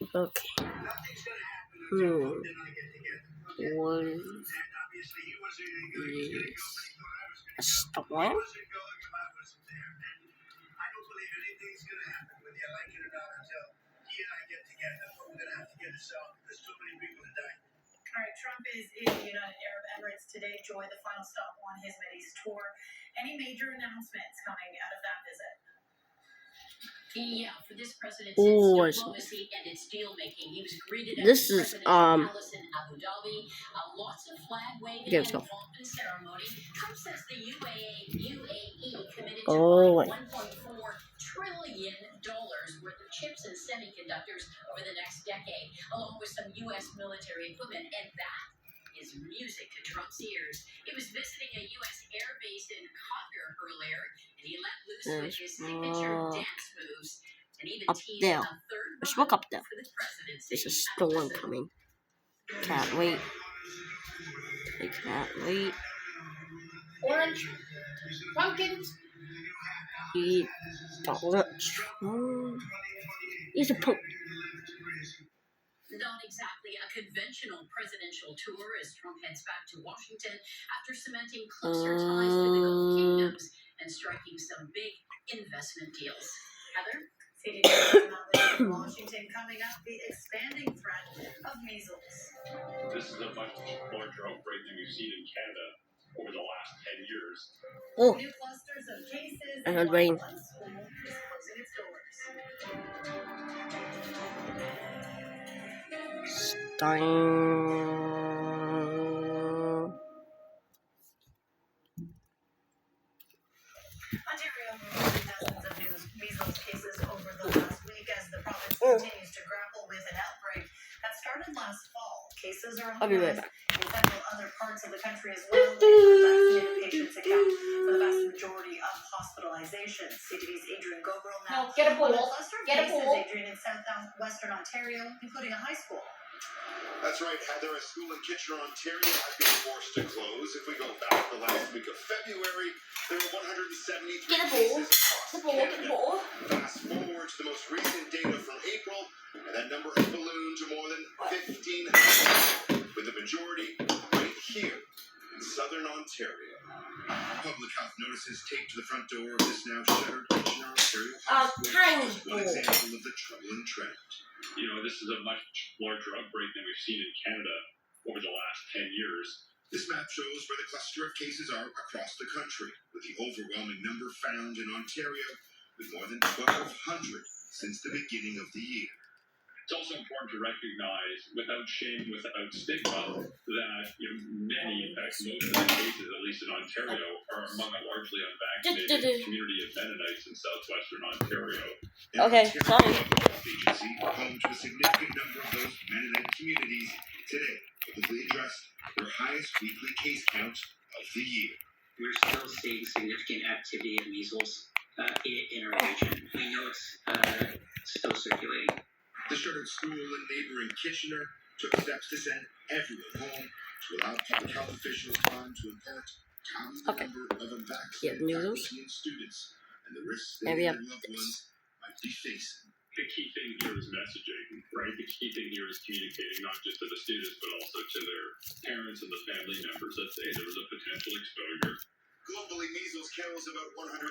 Okay. What is a storm? All right, Trump is in the United Arab Emirates today, Joy, the final stop on his Mideast tour. Any major announcements coming out of that visit? Yeah, for this president's diplomacy and its deal making, he was greeted at the presidential palace in Abu Dhabi. Lots of flag waving and pomp and ceremony. Trump says the UAE committed to buying $1.4 trillion worth of chips and semiconductors over the next decade, along with some U.S. military equipment, and that is music to Trump's ears. He was visiting a U.S. air base in Qatar earlier, and he let loose with his signature dance moves, and even teased a third run for the presidency. There's a storm coming. Can't wait. I can't wait. Orange, pumpkins. Eat Donald Trump. He's a punk. Not exactly a conventional presidential tour as Trump heads back to Washington after cementing closer ties with the Gulf kingdoms and striking some big investment deals. Heather? Washington coming up, the expanding threat of measles. This is a much larger outbreak than we've seen in Canada over the last 10 years. Oh. New clusters of cases I heard rain. one school is closing its doors. Ontario reported dozens of new measles cases over the last week as the province continues to grapple with an outbreak that started last fall. Cases are on the rise in several other parts of the country as well. Vaccinated patients account for the vast majority of hospitalizations. CTV's Adrian Gobriel now. No, get a bowl. Get a bowl. Adrian in southwestern Ontario, including a high school. That's right, Heather. A school in Kitchener, Ontario has been forced to close. If we go back the last week of February, there were 173 cases across Canada. Fast forward to the most recent data from April, and that number has ballooned to more than 1,500, with the majority right here in southern Ontario. Public health notices taped to the front door of this now shuttered Kitchener, Ontario hospital is one example of the troubling trend. You know, this is a much larger outbreak than we've seen in Canada over the last 10 years. This map shows where the cluster of cases are across the country, with the overwhelming number found in Ontario, with more than 1,200 since the beginning of the year. It's also important to recognize, without shame, without stigma, that many, in fact, most of the cases, at least in Ontario, are among a largely unvaccinated community of Mennonites in southwestern Ontario. Okay, sorry. Agency, home to a significant number of those Mennonite communities, today publicly addressed their highest weekly case count of the year. We're still seeing significant activity of measles in our region. We know it's still circulating. The shuttered school in neighboring Kitchener took steps to send everyone home to allow public health officials time to impart the number of unvaccinated faculty and students and the risks they and their loved ones might be facing. The key thing here is messaging, right? The key thing here is communicating not just to the students, but also to their parents and the family members that there was a potential exposure. Globally, measles kills about 100,000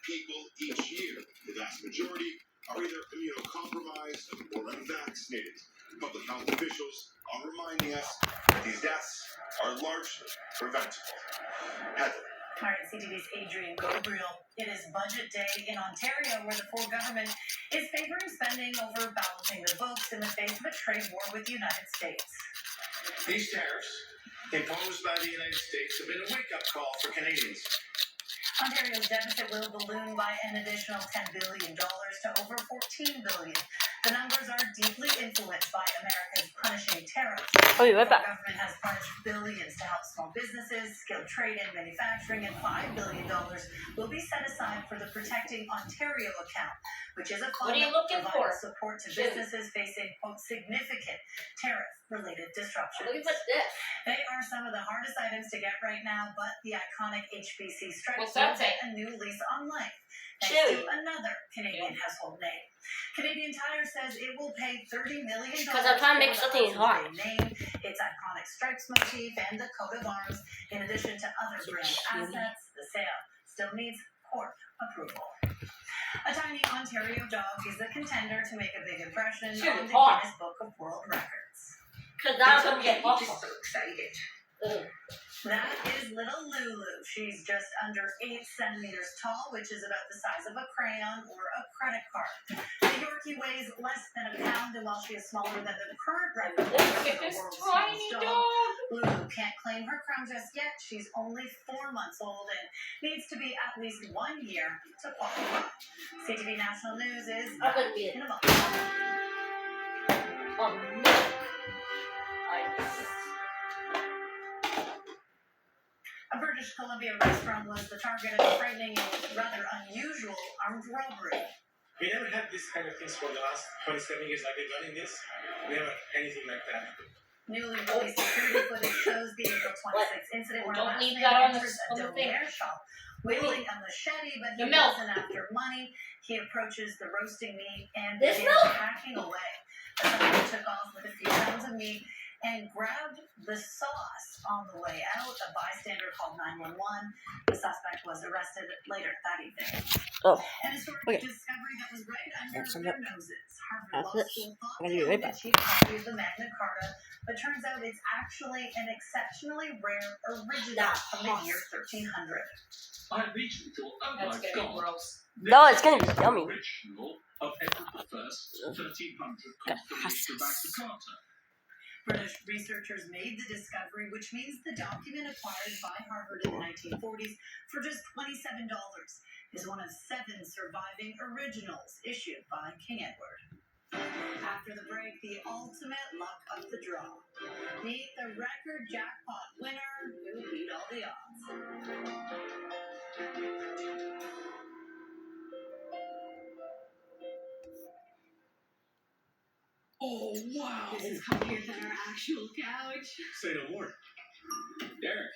people each year. The vast majority are either immunocompromised or unvaccinated. Public health officials are reminding us that these deaths are largely preventable. Heather. All right, CTV's Adrian Gobriel. It is budget day in Ontario, where the Ford government is favoring spending over balancing the books in the face of a trade war with the United States. These tariffs, imposed by the United States, have been a wake-up call for Canadians. Ontario's deficit will balloon by an additional $10 billion to over $14 billion. The numbers are deeply influenced by America's punishing tariffs. I'll be right The back. government has pledged billions to help small businesses, skilled trade and manufacturing, and $5 billion will be set aside for the Protecting Ontario account, which is a What are fund you looking that for? provides support to Shoot. businesses facing, quote, significant tariff-related disruptions. Look at this. They are some of the hardest items to get right now, but the iconic HBC stripes What's that will get say? a new lease on life thanks Chewy. to another Canadian household name. Canadian Tire says it will pay $30 million 'Cause I'm trying to make for the something Hudson's hot. Bay name, its iconic stripes motif, and the coat of arms. In addition to other brand Chewy. assets, the sale still needs court approval. A tiny Ontario dog is a contender to make a big impression Chewy, on the hot. Guinness Book of World Records. Because now I'm gonna get Just awesome. so excited. Ugh. That is little Lulu. She's just under 8 centimeters tall, which is about the size of a crayon or a credit card. The Yorkie weighs less than a pound, and while she is smaller than the current record Look for at the this world's tiny smallest dog. Lulu can't claim her crown just yet. She's only 4 months old and needs to be at least 1 year to qualify. CTV National News is I'm gonna be it. in a moment. Oh no. A British Columbia restaurant was the target of a frightening and rather unusual armed robbery. We never had this kind of things for the last 27 years I've been running this. Never anything like that. Newly released security footage shows the April 26th incident where a Don't last leave man that on the- enters a on the thing. Donaire shop wielding a machete, but The he milk. wasn't after money. He approaches the roasting meat and This begins milk? hacking away. The suspect took off with a few pounds of meat and grabbed the sauce on the way out. A bystander called 911. The suspect was arrested later that evening. Oh, An historic okay. discovery that was right under That's their it. noses. Harvard That's Law it. School thought I'm gonna be they right owned a back. cheap copy of the Magna Carta, but turns out it's actually an exceptionally rare original Nah, from the year 1300. I originally thought, oh That's my gonna be god, gross. this No, it's gonna be is the yummy. original of Edward the First, 1300 Constitution of Magna Carta. British researchers made the discovery, which means the document acquired by Harvard in the 1940s for just $27 is one of 7 surviving originals issued by King Edward. After the break, the ultimate luck of the draw. Meet the record jackpot winner who beat all the odds. Oh wow. This is comfier than our actual couch. Say no more. Derek,